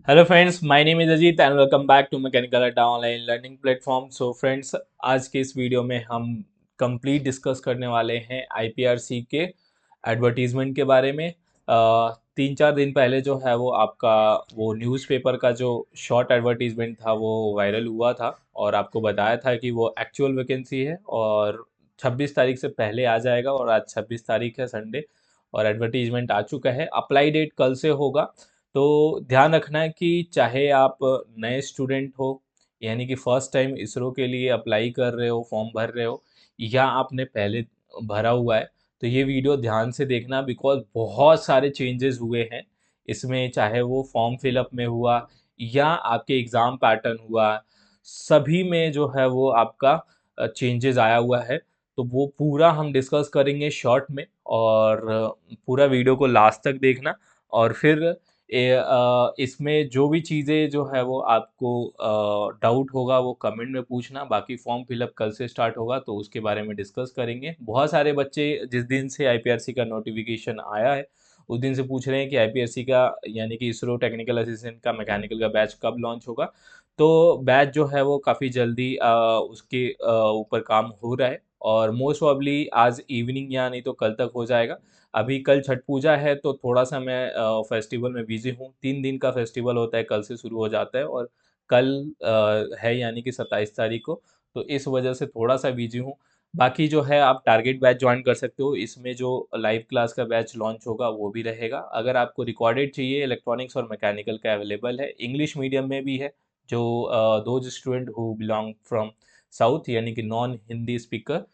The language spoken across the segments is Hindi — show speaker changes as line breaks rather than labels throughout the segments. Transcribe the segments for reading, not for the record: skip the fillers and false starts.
Hello friends, my name is Ajit and welcome back to mechanical Adda online learning platform. So friends, आज के इस वीडियो में हम कंप्लीट डिस्कस करने वाले हैं आईपीआरसी के एडवर्टीजमेंट के बारे में। 3-4 दिन पहले जो है वो आपका वो न्यूज़पेपर का जो शॉर्ट एडवर्टीजमेंट था वो वायरल हुआ था और आपको बताया था कि वो एक्चुअल वैकेंसी है और 26 तारीख से पहले आ जाएगा। और आज 26 तारीख है, संडे, और एडवर्टीजमेंट आ चुका है। अप्लाई डेट कल से होगा। तो ध्यान रखना है कि चाहे आप नए स्टूडेंट हो, यानी कि फर्स्ट टाइम इसरो के लिए अप्लाई कर रहे हो, फॉर्म भर रहे हो, या आपने पहले भरा हुआ है, तो ये वीडियो ध्यान से देखना, बिकॉज बहुत सारे चेंजेस हुए हैं इसमें। चाहे वो फॉर्म फिलअप में हुआ या आपके एग्ज़ाम पैटर्न हुआ, सभी में जो है वो आपका चेंजेस आया हुआ है। तो वो पूरा हम डिस्कस करेंगे शॉर्ट में, और पूरा वीडियो को लास्ट तक देखना। और फिर इसमें जो भी चीज़ें जो है वो आपको डाउट होगा वो कमेंट में पूछना। बाकी फॉर्म फिलअप कल से स्टार्ट होगा तो उसके बारे में डिस्कस करेंगे। बहुत सारे बच्चे जिस दिन से आईपीआरसी का नोटिफिकेशन आया है उस दिन से पूछ रहे हैं कि आईपीआरसी का, यानी कि इसरो टेक्निकल असिस्टेंट का मैकेनिकल का बैच कब लॉन्च होगा। तो बैच जो है वो काफ़ी जल्दी उसके ऊपर काम हो रहा है, और मोस्ट प्रॉब्ली आज इवनिंग या नहीं तो कल तक हो जाएगा। अभी कल छठ पूजा है तो थोड़ा सा मैं फेस्टिवल में बिजी हूँ। 3 दिन का फेस्टिवल होता है, कल से शुरू हो जाता है, और कल है यानी कि 27 तारीख को। तो इस वजह से थोड़ा सा बिजी हूँ। बाकी जो है आप टारगेट बैच ज्वाइन कर सकते हो। इसमें जो लाइव क्लास का बैच लॉन्च होगा वो भी रहेगा। अगर आपको रिकॉर्डेड चाहिए, इलेक्ट्रॉनिक्स और मैकेनिकल का अवेलेबल है, इंग्लिश मीडियम में भी है। जो those student who belong from south, यानी कि नॉन हिंदी स्पीकर।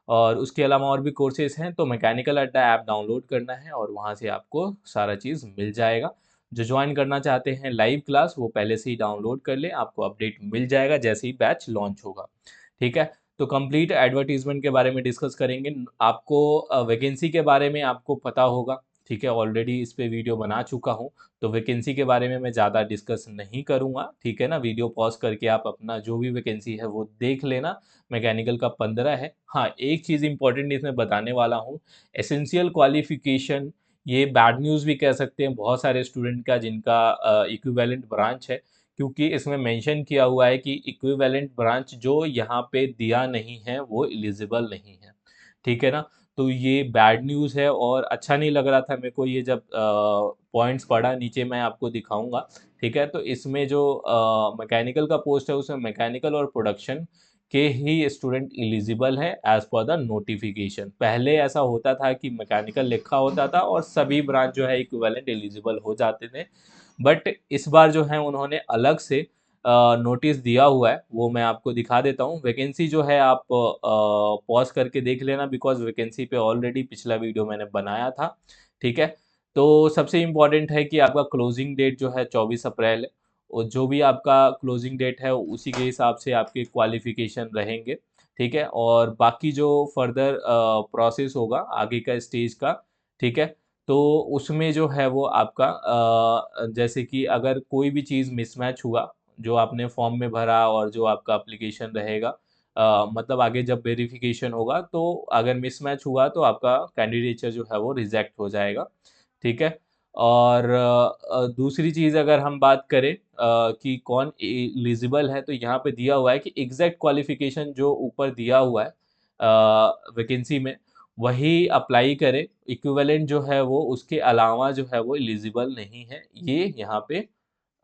और उसके अलावा और भी कोर्सेज हैं। तो मैकेनिकल अड्डा ऐप डाउनलोड करना है और वहाँ से आपको सारा चीज़ मिल जाएगा। जो ज्वाइन करना चाहते हैं लाइव क्लास, वो पहले से ही डाउनलोड कर लें, आपको अपडेट मिल जाएगा जैसे ही बैच लॉन्च होगा। ठीक है। तो कंप्लीट एडवर्टीजमेंट के बारे में डिस्कस करेंगे। आपको वैकेंसी के बारे में आपको पता होगा, ठीक है, ऑलरेडी इस पे वीडियो बना चुका हूँ। तो वैकेंसी के बारे में मैं ज़्यादा डिस्कस नहीं करूँगा, ठीक है ना। वीडियो पॉज करके आप अपना जो भी वैकेंसी है वो देख लेना। मैकेनिकल का 15 है। हाँ, एक चीज़ इंपॉर्टेंट इसमें बताने वाला हूँ, एसेंशियल क्वालिफिकेशन, ये बैड न्यूज़ भी कह सकते हैं बहुत सारे स्टूडेंट का जिनका इक्विवेलेंट ब्रांच है। क्योंकि इसमें मेंशन किया हुआ है कि इक्विवेलेंट ब्रांच जो यहाँ पे दिया नहीं है वो एलिजिबल नहीं है, ठीक है ना। तो ये बैड न्यूज़ है और अच्छा नहीं लग रहा था मेरे को ये जब पॉइंट्स पढ़ा। नीचे मैं आपको दिखाऊंगा, ठीक है। तो इसमें जो मैकेनिकल का पोस्ट है उसमें मैकेनिकल और प्रोडक्शन के ही स्टूडेंट एलिजिबल हैं एज पर द नोटिफिकेशन। पहले ऐसा होता था कि मैकेनिकल लिखा होता था और सभी ब्रांच जो है इक्विवेलेंट एलिजिबल हो जाते थे। बट इस बार जो है उन्होंने अलग से नोटिस दिया हुआ है, वो मैं आपको दिखा देता हूँ। वैकेंसी जो है आप पॉज करके देख लेना, बिकॉज वैकेंसी पे ऑलरेडी पिछला वीडियो मैंने बनाया था, ठीक है। तो सबसे इम्पॉर्टेंट है कि आपका क्लोजिंग डेट जो है 24 अप्रैल है, और जो भी आपका क्लोजिंग डेट है उसी के हिसाब से आपके क्वालिफिकेशन रहेंगे, ठीक है। और बाकी जो फर्दर प्रोसेस होगा आगे का स्टेज का, ठीक है, तो उसमें जो है वो आपका जैसे कि अगर कोई भी चीज़ मिसमैच हुआ, जो आपने फॉर्म में भरा और जो आपका एप्लीकेशन रहेगा, मतलब आगे जब वेरिफिकेशन होगा तो अगर मिसमैच हुआ तो आपका कैंडिडेचर जो है वो रिजेक्ट हो जाएगा, ठीक है। और दूसरी चीज़ अगर हम बात करें कि कौन एलिजिबल है, तो यहाँ पे दिया हुआ है कि एग्जैक्ट क्वालिफिकेशन जो ऊपर दिया हुआ है वैकेंसी में वही अप्लाई करे। इक्विवेलेंट जो है वो उसके अलावा जो है वो एलिजिबल नहीं है, ये यहाँ पे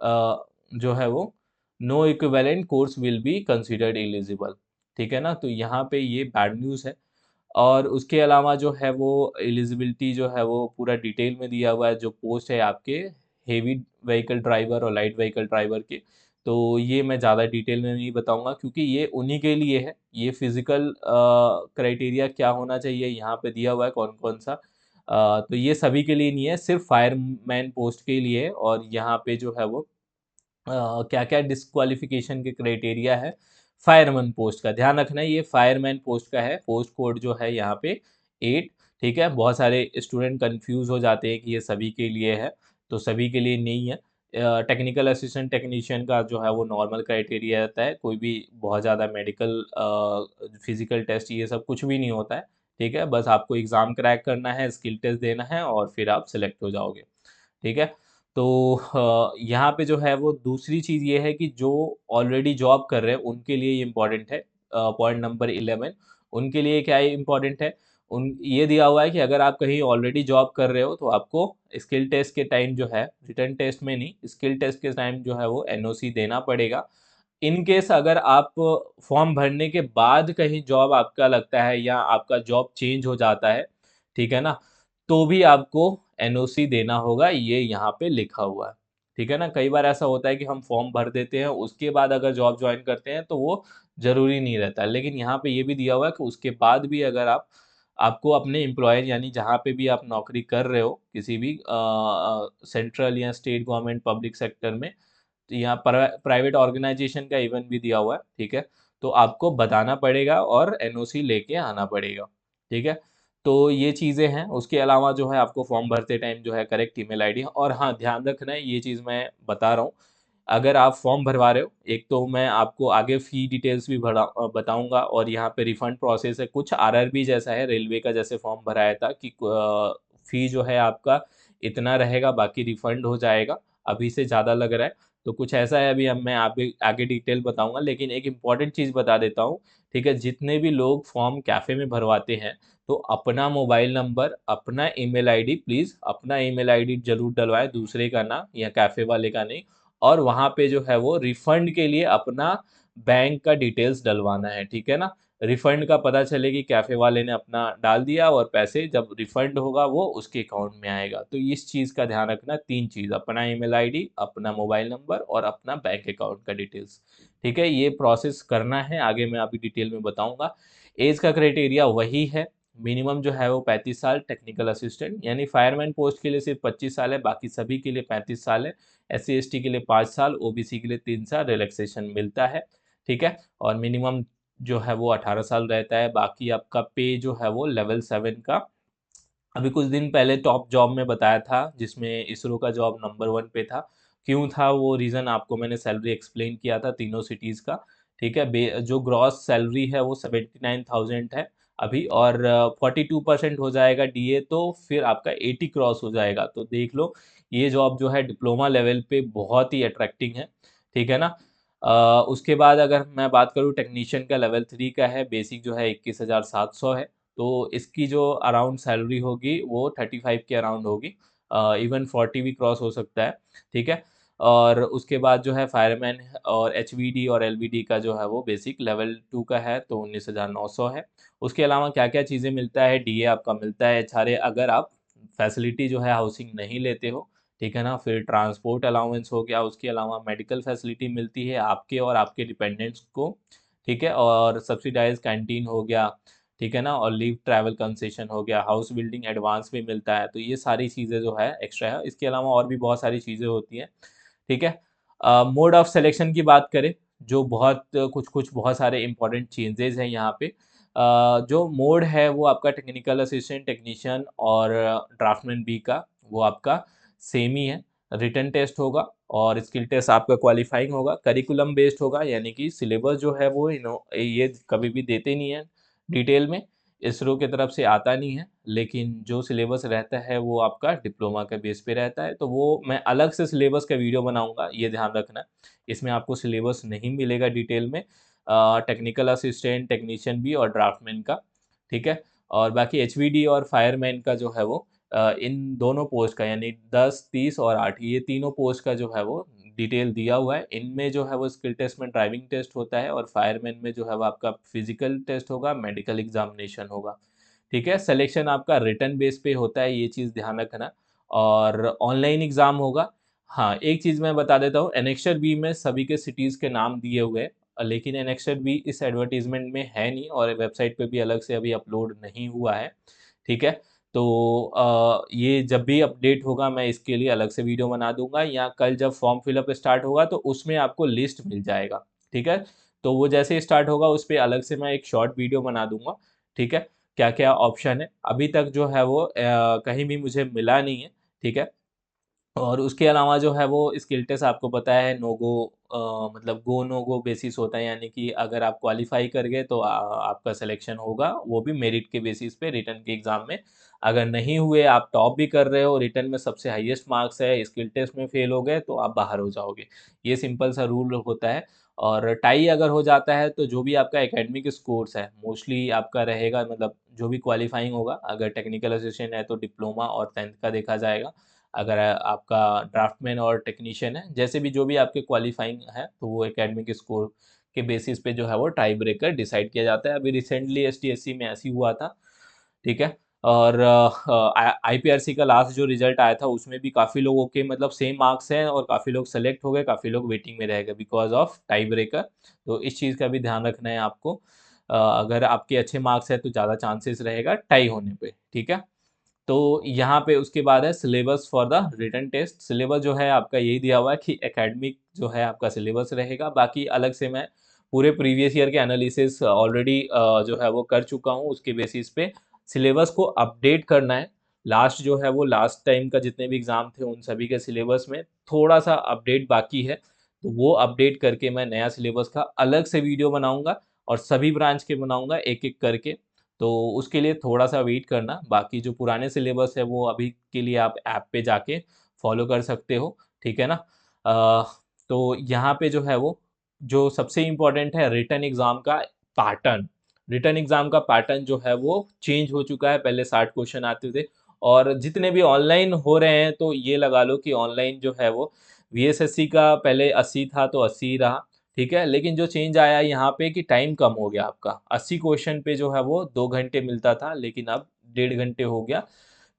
जो है वो no equivalent course will be considered eligible, ठीक है ना। तो यहाँ पे ये बैड न्यूज़ है। और उसके अलावा जो है वो एलिजिबिलिटी जो है वो पूरा डिटेल में दिया हुआ है। जो पोस्ट है आपके हेवी व्हीकल ड्राइवर और लाइट व्हीकल ड्राइवर के, तो ये मैं ज़्यादा डिटेल में नहीं बताऊंगा क्योंकि ये उन्हीं के लिए है। ये फिजिकल क्राइटेरिया क्या होना चाहिए यहाँ पे दिया हुआ है कौन कौन सा। तो ये सभी के लिए नहीं है, सिर्फ फायरमैन पोस्ट के लिए है। और यहाँ पे जो है वो क्या क्या डिस्क्वालिफिकेशन के क्राइटेरिया है फायरमैन पोस्ट का, ध्यान रखना है। ये फायरमैन पोस्ट का है, पोस्ट कोड जो है यहाँ पे 8, ठीक है। बहुत सारे स्टूडेंट कंफ्यूज हो जाते हैं कि ये सभी के लिए है, तो सभी के लिए नहीं है। टेक्निकल असिस्टेंट टेक्नीशियन का जो है वो नॉर्मल क्राइटेरिया रहता है, कोई भी बहुत ज़्यादा मेडिकल फिजिकल टेस्ट ये सब कुछ भी नहीं होता है, ठीक है। बस आपको एग्ज़ाम क्रैक करना है, स्किल टेस्ट देना है और फिर आप सिलेक्ट हो जाओगे, ठीक है। तो यहाँ पे जो है वो दूसरी चीज़ ये है कि जो ऑलरेडी जॉब कर रहे हैं उनके लिए ये इम्पोर्टेंट है। पॉइंट नंबर 11 उनके लिए क्या इम्पोर्टेंट है, उन ये दिया हुआ है कि अगर आप कहीं ऑलरेडी जॉब कर रहे हो तो आपको स्किल टेस्ट के टाइम जो है, रिटन टेस्ट में नहीं, स्किल टेस्ट के टाइम जो है वो एनओसी देना पड़ेगा। इन केस अगर आप फॉर्म भरने के बाद कहीं जॉब आपका लगता है या आपका जॉब चेंज हो जाता है, ठीक है ना, तो भी आपको एनओसी देना होगा, ये यहाँ पे लिखा हुआ है। ठीक है ना, कई बार ऐसा होता है कि हम फॉर्म भर देते हैं, उसके बाद अगर जॉब ज्वाइन करते हैं तो वो जरूरी नहीं रहता, लेकिन यहाँ पे ये भी दिया हुआ है कि उसके बाद भी अगर आपको अपने एम्प्लॉयर यानी जहाँ पे भी आप नौकरी कर रहे हो किसी भी सेंट्रल या स्टेट गवर्नमेंट पब्लिक सेक्टर में, तो यहाँ प्राइवेट ऑर्गेनाइजेशन का इवन भी दिया हुआ है, ठीक है, तो आपको बताना पड़ेगा और एनओसी लेके आना पड़ेगा। ठीक है, तो ये चीज़ें हैं। उसके अलावा जो है आपको फॉर्म भरते टाइम जो है करेक्ट ईमेल आईडी, और हाँ ध्यान रखना है, ये चीज़ मैं बता रहा हूँ, अगर आप फॉर्म भरवा रहे हो, एक तो मैं आपको आगे फ़ी डिटेल्स भी बताऊंगा, और यहाँ पे रिफंड प्रोसेस है, कुछ आरआरबी जैसा है, रेलवे का जैसे फॉर्म भराया था कि फ़ी जो है आपका इतना रहेगा, बाकी रिफंड हो जाएगा, अभी से ज़्यादा लग रहा है, तो कुछ ऐसा है। अभी अब मैं आगे आगे डिटेल बताऊंगा, लेकिन एक इम्पॉर्टेंट चीज़ बता देता हूँ, ठीक है, जितने भी लोग फॉर्म कैफ़े में भरवाते हैं तो अपना मोबाइल नंबर, अपना ईमेल आईडी, प्लीज़ अपना ईमेल आईडी जरूर डलवाएं, दूसरे का ना, या कैफ़े वाले का नहीं, और वहाँ पे जो है वो रिफंड के लिए अपना बैंक का डिटेल्स डलवाना है, ठीक है ना। रिफंड का पता चले कि कैफ़े वाले ने अपना डाल दिया, और पैसे जब रिफंड होगा वो उसके अकाउंट में आएगा, तो इस चीज़ का ध्यान रखना, तीन चीज़, अपना ईमेल आईडी, अपना मोबाइल नंबर और अपना बैंक अकाउंट का डिटेल्स। ठीक है, ये प्रोसेस करना है, आगे मैं अभी डिटेल में बताऊंगा। एज का क्राइटेरिया वही है, मिनिमम जो है वो 35 साल, टेक्निकल असिस्टेंट यानी फायरमैन पोस्ट के लिए सिर्फ 25 साल है, बाकी सभी के लिए 35 साल है। SC ST के लिए 5 साल, OBC के लिए 3 साल रिलैक्सेशन मिलता है। ठीक है, और मिनिमम जो है वो 18 साल रहता है। बाकी आपका पे जो है वो लेवल 7 का, अभी कुछ दिन पहले टॉप जॉब में बताया था जिसमें इसरो का जॉब नंबर 1 पे था। क्यों था वो रीज़न, आपको मैंने सैलरी एक्सप्लेन किया था तीनों सिटीज़ का। ठीक है, जो ग्रॉस सैलरी है वो 79,000 है अभी, और 42% हो जाएगा डीए, तो फिर आपका 80 क्रॉस हो जाएगा। तो देख लो, ये जॉब जो है डिप्लोमा लेवल पे बहुत ही अट्रैक्टिंग है। ठीक है ना। उसके बाद अगर मैं बात करूँ, टेक्नीशियन का लेवल 3 का है, बेसिक जो है 21,700 है, तो इसकी जो अराउंड सैलरी होगी वो 35 के अराउंड होगी, इवन 40 भी क्रॉस हो सकता है। ठीक है, और उसके बाद जो है फायरमैन और HVD और LVD का जो है वो बेसिक लेवल 2 का है, तो 19,900 है। उसके अलावा क्या क्या चीज़ें मिलता है, डीए आपका मिलता है HRA, अगर आप फैसिलिटी जो है हाउसिंग नहीं लेते हो, ठीक है ना, फिर ट्रांसपोर्ट अलाउंस हो गया, उसके अलावा मेडिकल फैसिलिटी मिलती है आपके और आपके डिपेंडेंट्स को। ठीक है, और सब्सिडाइज कैंटीन हो गया, ठीक है ना, और लीव ट्रैवल कंसेशन हो गया, हाउस बिल्डिंग एडवांस भी मिलता है, तो ये सारी चीज़ें जो है एक्स्ट्रा है। इसके अलावा और भी बहुत सारी चीज़ें होती हैं। ठीक है, मोड ऑफ सिलेक्शन की बात करें, जो बहुत कुछ कुछ बहुत सारे इंपॉर्टेंट चेंजेस हैं यहाँ पे। जो मोड है वो आपका टेक्निकल असिस्टेंट, टेक्नीशियन और ड्राफ्टमैन बी का, वो आपका सेम ही है। रिटन टेस्ट होगा और स्किल टेस्ट आपका क्वालिफाइंग होगा, करिकुलम बेस्ड होगा, यानी कि सिलेबस जो है वो ये कभी भी देते नहीं है डिटेल में, इसरो की तरफ से आता नहीं है, लेकिन जो सिलेबस रहता है वो आपका डिप्लोमा के बेस पे रहता है, तो वो मैं अलग से सिलेबस का वीडियो बनाऊंगा, ये ध्यान रखना। इसमें आपको सिलेबस नहीं मिलेगा डिटेल में, टेक्निकल असिस्टेंट, टेक्नीशियन भी और ड्राफ्टमैन का। ठीक है, और बाकी HVD और फायरमैन का जो है वो इन दोनों पोस्ट का, यानी 10, 30 और 8, ये तीनों पोस्ट का जो है वो डिटेल दिया हुआ है। इनमें जो है वो स्किल टेस्ट में ड्राइविंग टेस्ट होता है, और फायरमैन में जो है वो आपका फिजिकल टेस्ट होगा, मेडिकल एग्जामिनेशन होगा। ठीक है, सिलेक्शन आपका रिटर्न बेस पे होता है, ये चीज़ ध्यान रखना, और ऑनलाइन एग्ज़ाम होगा। हाँ, एक चीज़ मैं बता देता हूँ, एनेक्सर बी में सभी के सिटीज़ के नाम दिए हुए हैं, लेकिन एनेक्सर बी इस एडवर्टीजमेंट में है नहीं, और वेबसाइट पे भी अलग से अभी अपलोड नहीं हुआ है। ठीक है, तो ये जब भी अपडेट होगा मैं इसके लिए अलग से वीडियो बना दूंगा, या कल जब फॉर्म फिलअप स्टार्ट होगा तो उसमें आपको लिस्ट मिल जाएगा। ठीक है, तो वो जैसे ही स्टार्ट होगा उस पर अलग से मैं एक शॉर्ट वीडियो बना दूंगा। ठीक है, क्या क्या ऑप्शन है, अभी तक जो है वो कहीं भी मुझे मिला नहीं है। ठीक है, और उसके अलावा जो है वो स्किल टेस्ट आपको पता है नो गो, मतलब गो नो गो बेसिस होता है, यानी कि अगर आप क्वालिफाई कर गए तो आपका सिलेक्शन होगा, वो भी मेरिट के बेसिस पे रिटर्न के एग्ज़ाम में। अगर नहीं हुए, आप टॉप भी कर रहे हो, रिटर्न में सबसे हाईएस्ट मार्क्स है, स्किल टेस्ट में फेल हो गए तो आप बाहर हो जाओगे। ये सिंपल सा रूल होता है। और टाई अगर हो जाता है तो जो भी आपका एकेडमिक स्कोर्स है मोस्टली आपका रहेगा, मतलब जो भी क्वालिफाइंग होगा, अगर टेक्निकल असिस्टेंट है तो डिप्लोमा और 10th का देखा जाएगा। अगर आपका ड्राफ्टमैन और टेक्नीशियन है, जैसे भी जो भी आपके क्वालिफाइंग है, तो वो एकेडमिक स्कोर के बेसिस पे जो है वो टाई ब्रेकर डिसाइड किया जाता है। अभी रिसेंटली एसटीएससी में ऐसी हुआ था, ठीक है। और आईपीआरसी का लास्ट जो रिजल्ट आया था उसमें भी काफ़ी लोगों के मतलब सेम मार्क्स हैं, और काफ़ी लोग सेलेक्ट हो गए, काफ़ी लोग वेटिंग में रह गए बिकॉज ऑफ टाई ब्रेकर। तो इस चीज़ का भी ध्यान रखना है आपको। अगर आपके अच्छे मार्क्स है तो ज़्यादा चांसेस रहेगा टाई होने पे, ठीक है। तो यहाँ पे उसके बाद है syllabus for the written test. Syllabus जो है आपका यही दिया हुआ है कि एकेडमिक जो है आपका सिलेबस रहेगा, बाकी अलग से मैं पूरे प्रीवियस ईयर के एनालिसिस ऑलरेडी जो है वो कर चुका हूँ, उसके बेसिस पे सिलेबस को अपडेट करना है। लास्ट जो है वो लास्ट टाइम का जितने भी एग्ज़ाम थे उन सभी के सिलेबस में थोड़ा सा अपडेट बाकी है, तो वो अपडेट करके मैं नया सिलेबस का अलग से वीडियो बनाऊंगा, और सभी ब्रांच के बनाऊंगा एक एक करके। तो उसके लिए थोड़ा-सा वेट करना, बाकी जो पुराने सिलेबस है वो अभी के लिए आप ऐप पे जाके फॉलो कर सकते हो, ठीक है ना? अ, तो यहाँ पे जो है वो जो सबसे इम्पोर्टेंट है रिटन एग्ज़ाम का पैटर्न। रिटन एग्ज़ाम का पैटर्न जो है वो चेंज हो चुका है, पहले 60 क्वेश्चन आते थे, और जितने भी ऑनलाइन हो रहे हैं तो ये लगा लो कि ऑनलाइन जो है वो वीएसएससी का पहले 80 था तो 80 ही रहा, ठीक है। लेकिन जो चेंज आया है यहाँ पे कि टाइम कम हो गया आपका, 80 क्वेश्चन पे जो है वो 2 घंटे मिलता था, लेकिन अब 1.5 घंटे हो गया।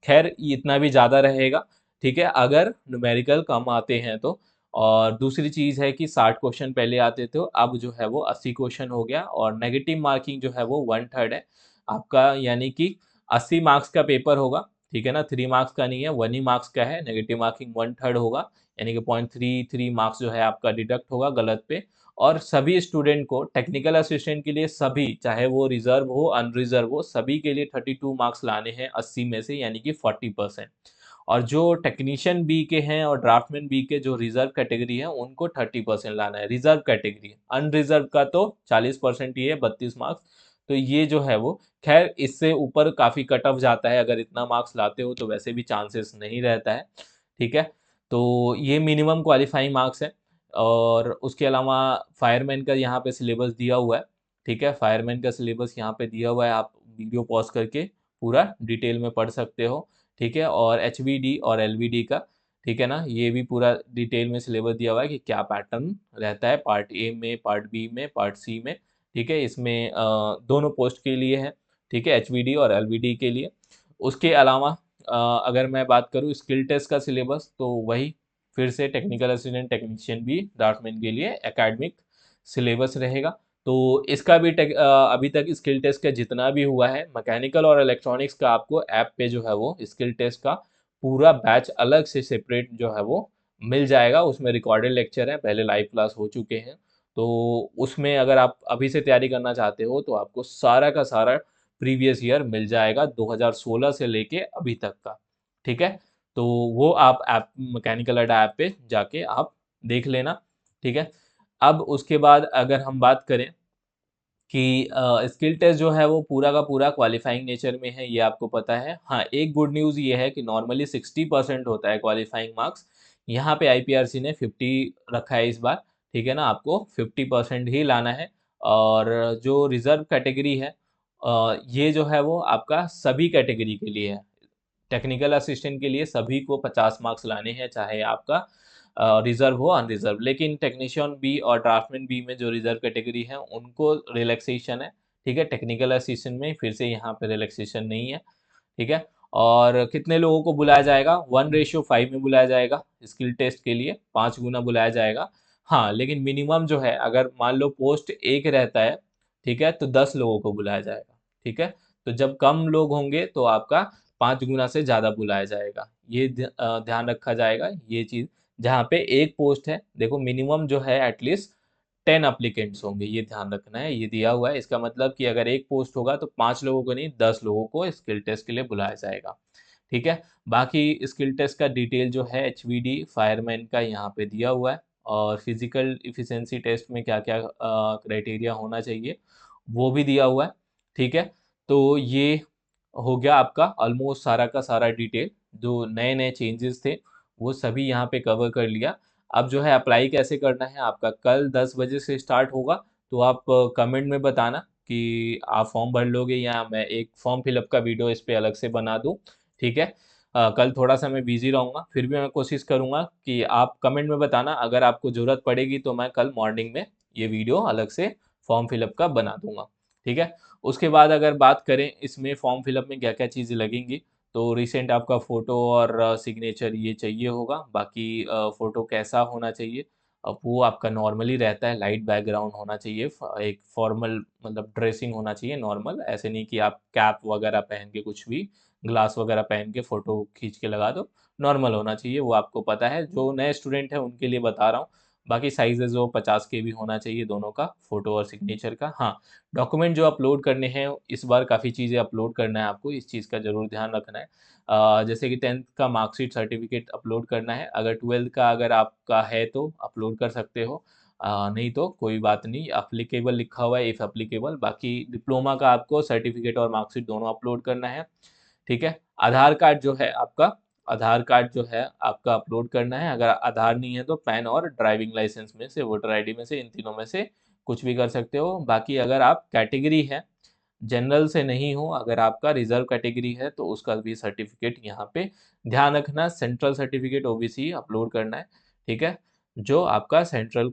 खैर ये इतना भी ज़्यादा रहेगा, ठीक है, अगर न्यूमेरिकल कम आते हैं तो। और दूसरी चीज़ है कि 60 क्वेश्चन पहले आते थे, अब जो है वो 80 क्वेश्चन हो गया, और नेगेटिव मार्किंग जो है वो 1/3 है आपका, यानी कि 80 मार्क्स का पेपर होगा, ठीक है ना, 3 मार्क्स का नहीं है, 1 ही मार्क्स का है, नेगेटिव मार्किंग 1/3 होगा, यानी कि 0.33 मार्क्स जो है आपका डिडक्ट होगा गलत पे। और सभी स्टूडेंट को टेक्निकल असिस्टेंट के लिए सभी, चाहे वो रिजर्व हो अनरिजर्व हो, सभी के लिए 32 मार्क्स लाने हैं 80 में से, यानी कि 40%। और जो टेक्नीशियन बी के हैं और ड्राफ्टमैन बी के जो रिजर्व कैटेगरी है उनको 30% लाना है, रिजर्व कैटेगरी। अनरिजर्व का तो 40% ही है, 32 मार्क्स। तो ये जो है वो, खैर इससे ऊपर काफ़ी कट ऑफ जाता है, अगर इतना मार्क्स लाते हो तो वैसे भी चांसेस नहीं रहता है, ठीक है। तो ये मिनिमम क्वालिफाइंग मार्क्स है। और उसके अलावा फायरमैन का यहाँ पे सिलेबस दिया हुआ है, ठीक है, फायरमैन का सिलेबस यहाँ पे दिया हुआ है, आप वीडियो पॉज करके पूरा डिटेल में पढ़ सकते हो, ठीक है। और एचवीडी और एलवीडी का, ठीक है ना, ये भी पूरा डिटेल में सिलेबस दिया हुआ है कि क्या पैटर्न रहता है पार्ट ए में, पार्ट बी में, पार्ट सी में, ठीक है। इसमें दोनों पोस्ट के लिए है, ठीक है, एचवीडी और एलवीडी के लिए। उसके अलावा अगर मैं बात करूँ स्किल टेस्ट का सिलेबस, तो वही फिर से टेक्निकल असिस्टेंट टेक्नीशियन भी ड्राफ्टमैन के लिए एकेडमिक सिलेबस रहेगा। तो इसका भी अभी तक स्किल टेस्ट का जितना भी हुआ है मैकेनिकल और इलेक्ट्रॉनिक्स का, आपको ऐप पे जो है वो स्किल टेस्ट का पूरा बैच अलग से सेपरेट जो है वो मिल जाएगा। उसमें रिकॉर्डेड लेक्चर है, पहले लाइव क्लास हो चुके हैं, तो उसमें अगर आप अभी से तैयारी करना चाहते हो तो आपको सारा का सारा प्रीवियस ईयर मिल जाएगा 2016 से लेके अभी तक का, ठीक है। तो वो आप ऐप मैकेनिकल अड्डा ऐप पे जाके आप देख लेना, ठीक है। अब उसके बाद अगर हम बात करें कि स्किल टेस्ट जो है वो पूरा का पूरा क्वालिफाइंग नेचर में है, ये आपको पता है। हाँ, एक गुड न्यूज़ ये है कि नॉर्मली 60% होता है क्वालिफाइंग मार्क्स, यहाँ पे आईपीआरसी ने 50 रखा है इस बार, ठीक है ना, आपको 50% ही लाना है। और जो रिजर्व कैटेगरी है, ये जो है वो आपका सभी कैटेगरी के लिए है। टेक्निकल असिस्टेंट के लिए सभी को 50 मार्क्स लाने हैं, चाहे आपका रिजर्व हो अनरिजर्व। लेकिन टेक्नीशियन बी और ड्राफ्टमैन बी में जो रिजर्व कैटेगरी है उनको रिलैक्सेशन है, ठीक है। टेक्निकल असिस्टेंट में फिर से यहाँ पे रिलैक्सेशन नहीं है, ठीक है। और कितने लोगों को बुलाया जाएगा, 1:5 में बुलाया जाएगा स्किल टेस्ट के लिए, 5 गुना बुलाया जाएगा। हाँ, लेकिन मिनिमम जो है, अगर मान लो पोस्ट एक रहता है, ठीक है, तो 10 लोगों को बुलाया जाएगा, ठीक है। तो जब कम लोग होंगे तो आपका 5 गुना से ज़्यादा बुलाया जाएगा, ये ध्यान रखा जाएगा ये चीज़। जहाँ पे एक पोस्ट है, देखो मिनिमम जो है एटलीस्ट 10 अप्लीकेंट्स होंगे, ये ध्यान रखना है, ये दिया हुआ है। इसका मतलब कि अगर एक पोस्ट होगा तो 5 लोगों को नहीं, 10 लोगों को स्किल टेस्ट के लिए बुलाया जाएगा, ठीक है। बाकी स्किल टेस्ट का डिटेल जो है HVD फायरमैन का यहाँ पे दिया हुआ है, और फिजिकल इफिशिएंसी टेस्ट में क्या क्या क्राइटेरिया होना चाहिए वो भी दिया हुआ है। ठीक है, तो ये हो गया आपका ऑलमोस्ट सारा का सारा डिटेल। जो नए नए चेंजेस थे वो सभी यहाँ पे कवर कर लिया। अब जो है अप्लाई कैसे करना है, आपका कल 10 बजे से स्टार्ट होगा। तो आप कमेंट में बताना कि आप फॉर्म भर लोगे या मैं एक फॉर्म फिलअप का वीडियो इस पे अलग से बना दूँ। ठीक है, कल थोड़ा सा मैं बिजी रहूँगा, फिर भी मैं कोशिश करूँगा कि आप कमेंट में बताना, अगर आपको ज़रूरत पड़ेगी तो मैं कल मॉर्निंग में ये वीडियो अलग से फॉर्म फिलअप का बना दूंगा। ठीक है, उसके बाद अगर बात करें इसमें फॉर्म फिलअप में क्या क्या चीज़ें लगेंगी, तो रिसेंट आपका फ़ोटो और सिग्नेचर ये चाहिए होगा। बाकी फ़ोटो कैसा होना चाहिए, अब वो आपका नॉर्मली रहता है, लाइट बैकग्राउंड होना चाहिए, एक फॉर्मल मतलब ड्रेसिंग होना चाहिए नॉर्मल, ऐसे नहीं कि आप कैप वगैरह पहन के कुछ भी ग्लास वगैरह पहन के फ़ोटो खींच के लगा दो। नॉर्मल होना चाहिए, वो आपको पता है, जो नए स्टूडेंट हैं उनके लिए बता रहा हूँ। बाकी साइज़ेज़ वो 50 के भी होना चाहिए दोनों का, फ़ोटो और सिग्नेचर का। हाँ, डॉक्यूमेंट जो अपलोड करने हैं, इस बार काफ़ी चीज़ें अपलोड करना है आपको, इस चीज़ का ज़रूर ध्यान रखना है। जैसे कि 10th का मार्कशीट सर्टिफ़िकेट अपलोड करना है, अगर 12th का अगर आपका है तो अपलोड कर सकते हो, नहीं तो कोई बात नहीं, एप्लीकेबल लिखा हुआ है, इफ़ एप्लीकेबल। बाकी डिप्लोमा का आपको सर्टिफ़िकेट और मार्कशीट दोनों अपलोड करना है। ठीक है, आधार कार्ड जो है आपका, आधार कार्ड जो है आपका अपलोड करना है। अगर आधार नहीं है तो पैन और ड्राइविंग लाइसेंस में से, वोटर आईडी में से, इन तीनों में से कुछ भी कर सकते हो। बाकी अगर आप कैटेगरी है, जनरल से नहीं हो, अगर आपका रिजर्व कैटेगरी है तो उसका भी सर्टिफिकेट यहाँ पे ध्यान रखना, सेंट्रल सर्टिफिकेट ओबीसी अपलोड करना है। ठीक है, जो आपका सेंट्रल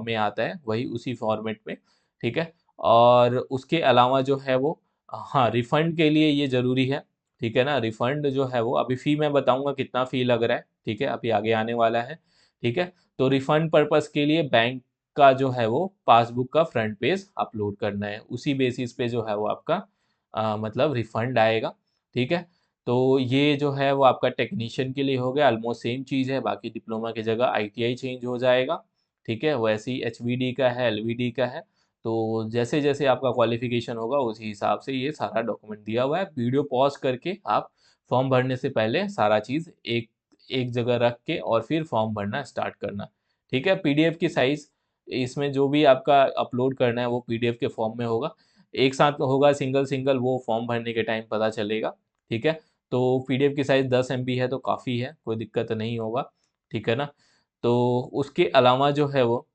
में आता है वही उसी फॉर्मेट में। ठीक है, और उसके अलावा जो है वो, हाँ, रिफंड के लिए ये ज़रूरी है। ठीक है ना, रिफंड जो है वो, अभी फ़ी मैं बताऊंगा कितना फ़ी लग रहा है। ठीक है, अभी आगे आने वाला है। ठीक है, तो रिफंड पर्पस के लिए बैंक का जो है वो पासबुक का फ्रंट पेज अपलोड करना है, उसी बेसिस पे जो है वो आपका मतलब रिफंड आएगा। ठीक है, तो ये जो है वो आपका टेक्नीशियन के लिए हो गया, ऑलमोस्ट सेम चीज़ है। बाकी डिप्लोमा की जगह ITI चेंज हो जाएगा। ठीक है, वैसे ही HVD का है, LVD का है। तो जैसे जैसे आपका क्वालिफिकेशन होगा उसी हिसाब से ये सारा डॉक्यूमेंट दिया हुआ है। वीडियो पॉज करके आप फॉर्म भरने से पहले सारा चीज़ एक एक जगह रख के और फिर फॉर्म भरना स्टार्ट करना। ठीक है, PDF की साइज़, इसमें जो भी आपका अपलोड करना है वो PDF के फॉर्म में होगा। एक साथ होगा सिंगल-सिंगल, वो फॉर्म भरने के टाइम पता चलेगा। ठीक है, तो PDF की साइज़ 10 MB है तो काफ़ी है, कोई दिक्कत नहीं होगा। ठीक है ना? तो उसके अलावा जो है वो,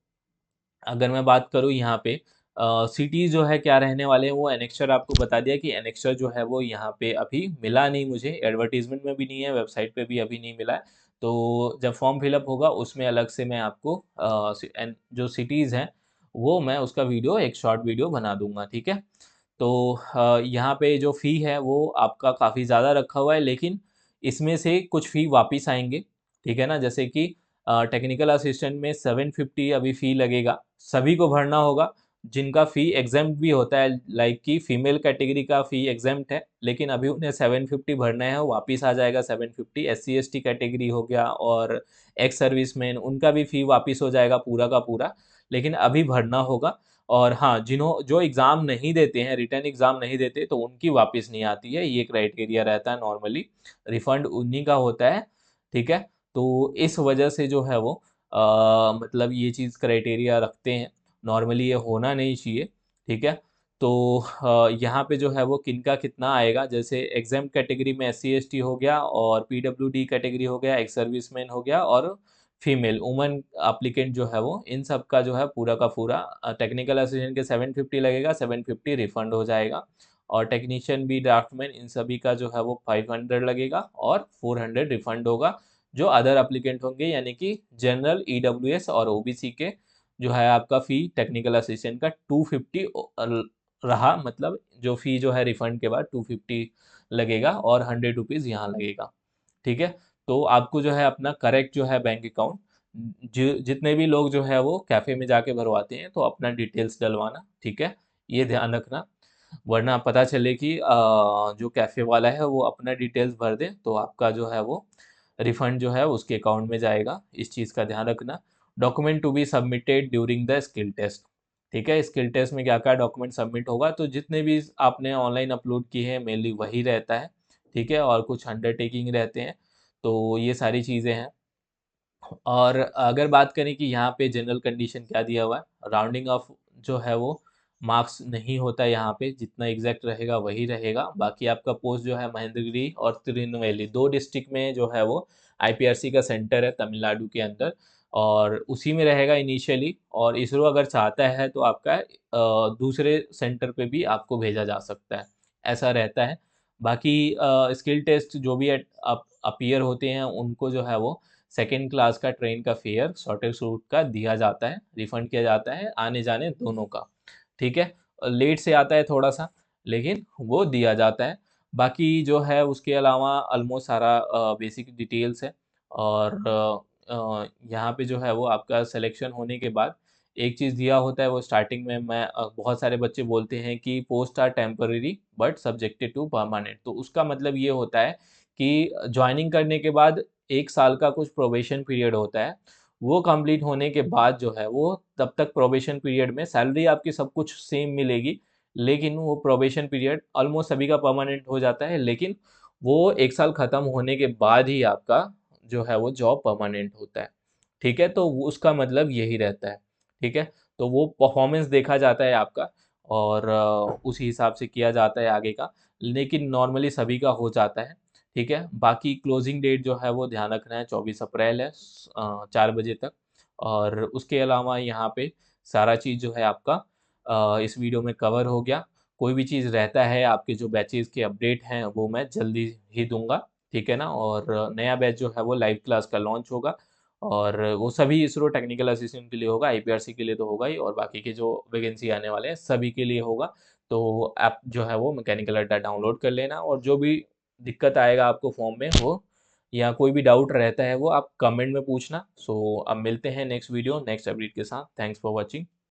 अगर मैं बात करूँ यहाँ पे सिटीज़ जो है क्या रहने वाले हैं, वो एनेक्स्चर आपको बता दिया कि एनेक्स्चर जो है वो यहाँ पे अभी मिला नहीं मुझे, एडवर्टाइज़मेंट में भी नहीं है, वेबसाइट पे भी अभी नहीं मिला है। तो जब फॉर्म फिलअप होगा उसमें अलग से मैं आपको जो सिटीज़ हैं वो मैं उसका वीडियो, एक शॉर्ट वीडियो बना दूँगा। ठीक है? तो यहाँ पे जो फ़ी है वो आपका काफ़ी ज़्यादा रखा हुआ है, लेकिन इसमें से कुछ फ़ी वापिस आएँगे। ठीक है ना? जैसे कि टेक्निकल असिस्टेंट में 750 अभी फ़ी लगेगा, सभी को भरना होगा। जिनका फ़ी एग्ज़ेम्प्ट भी होता है, लाइक कि फीमेल कैटेगरी का फ़ी एग्ज़ेम्प्ट है, लेकिन अभी उन्हें 750 भरना है, वापिस आ जाएगा 750। SC/ST कैटेगरी हो गया और एक्स सर्विसमैन, उनका भी फ़ी वापिस हो जाएगा पूरा का पूरा, लेकिन अभी भरना होगा। और हाँ, जो एग्ज़ाम नहीं देते हैं, रिटन एग्ज़ाम नहीं देते, तो उनकी वापस नहीं आती है, ये क्राइटेरिया रहता है नॉर्मली, रिफ़ंड उन्हीं का होता है। ठीक है? तो इस वजह से जो है वो मतलब ये चीज़ क्राइटेरिया रखते हैं, नॉर्मली ये होना नहीं चाहिए। ठीक है? तो यहाँ पे जो है वो किनका कितना आएगा, जैसे एग्ज़ेम्प्ट कैटेगरी में SC/ST हो गया और PWD कैटेगरी हो गया, एक्स सर्विसमैन हो गया और फीमेल वुमन एप्लीकेंट जो है वो, इन सब का जो है पूरा का पूरा टेक्निकल असिस्टेंट के 750 लगेगा, 750 रिफंड हो जाएगा। और टेक्नीशियन भी, ड्राफ्टमैन, इन सभी का जो है वो 500 लगेगा और 400 रिफंड होगा। जो अदर एप्लीकेंट होंगे यानी कि जनरल, EWS और OBC के, जो है आपका फ़ी टेक्निकल असिस्टेंट का 250 रहा, मतलब जो फ़ी जो है रिफंड के बाद 250 लगेगा और 100 रुपीज़ यहाँ लगेगा। ठीक है? तो आपको जो है अपना करेक्ट जो है बैंक अकाउंट, जितने भी लोग जो है वो कैफ़े में जाके भरवाते हैं तो अपना डिटेल्स डलवाना। ठीक है? ये ध्यान रखना, वरना पता चले कि जो कैफ़े वाला है वो अपना डिटेल्स भर दे तो आपका जो है वो रिफंड जो है उसके अकाउंट में जाएगा, इस चीज़ का ध्यान रखना। Document to be submitted during the skill test. ठीक है, स्किल टेस्ट में क्या क्या डॉक्यूमेंट सबमिट होगा, तो जितने भी आपने ऑनलाइन अपलोड किए हैं मेनली वही रहता है। ठीक है, और कुछ अंडरटेकिंग रहते हैं। तो ये सारी चीज़ें हैं। और अगर बात करें कि यहाँ पे जनरल कंडीशन क्या दिया हुआ है, राउंडिंग ऑफ जो है वो मार्क्स नहीं होता है यहाँ पे, जितना एग्जैक्ट रहेगा वही रहेगा। बाकी आपका पोस्ट जो है महेंद्रगिरी और तिरुनेलवेली 2 डिस्ट्रिक्ट में जो है वो आईपीआरसी का सेंटर है तमिलनाडु के अंदर, और उसी में रहेगा इनिशियली। और इसरो अगर चाहता है तो आपका दूसरे सेंटर पे भी आपको भेजा जा सकता है, ऐसा रहता है। बाकी स्किल टेस्ट जो भी अपीयर होते हैं उनको जो है वो सेकेंड क्लास का ट्रेन का फेयर शॉर्टेज रूट का दिया जाता है, रिफंड किया जाता है आने जाने दोनों का। ठीक है, लेट से आता है थोड़ा सा, लेकिन वो दिया जाता है। बाकी जो है उसके अलावा ऑलमोस्ट सारा बेसिक डिटेल्स है। और यहाँ पे जो है वो आपका सिलेक्शन होने के बाद एक चीज़ दिया होता है, वो स्टार्टिंग में बहुत सारे बच्चे बोलते हैं कि post are temporary but subjected to permanent. तो उसका मतलब ये होता है कि ज्वाइनिंग करने के बाद 1 साल का कुछ प्रोबेशन पीरियड होता है। वो कंप्लीट होने के बाद जो है वो तब तक प्रोबेशन पीरियड में सैलरी आपकी सब कुछ सेम मिलेगी, लेकिन वो प्रोबेशन पीरियड ऑलमोस्ट सभी का परमानेंट हो जाता है, लेकिन वो 1 साल खत्म होने के बाद ही आपका जो है वो जॉब परमानेंट होता है। ठीक है? तो वो उसका मतलब यही रहता है। ठीक है? तो वो परफॉर्मेंस देखा जाता है आपका, और उसी हिसाब से किया जाता है आगे का, लेकिन नॉर्मली सभी का हो जाता है। ठीक है? बाकी क्लोजिंग डेट जो है वो ध्यान रखना है, 24 अप्रैल है 4 बजे तक। और उसके अलावा यहाँ पे सारा चीज़ जो है आपका इस वीडियो में कवर हो गया। कोई भी चीज़ रहता है, आपके जो बैचेज़ के अपडेट हैं वो मैं जल्दी ही दूँगा। ठीक है ना? और नया बैच जो है वो लाइव क्लास का लॉन्च होगा, और वो सभी इसरो टेक्निकल असिस्टेंट के लिए होगा, आईपीआरसी के लिए तो होगा ही, और बाकी के जो वैकेंसी आने वाले हैं सभी के लिए होगा। तो ऐप जो है वो मैकेनिकल अड्डा डाउनलोड कर लेना, और जो भी दिक्कत आएगा आपको फॉर्म में वो, या कोई भी डाउट रहता है वो आप कमेंट में पूछना। सो अब मिलते हैं नेक्स्ट वीडियो नेक्स्ट अपडेट के साथ। Thanks for watching.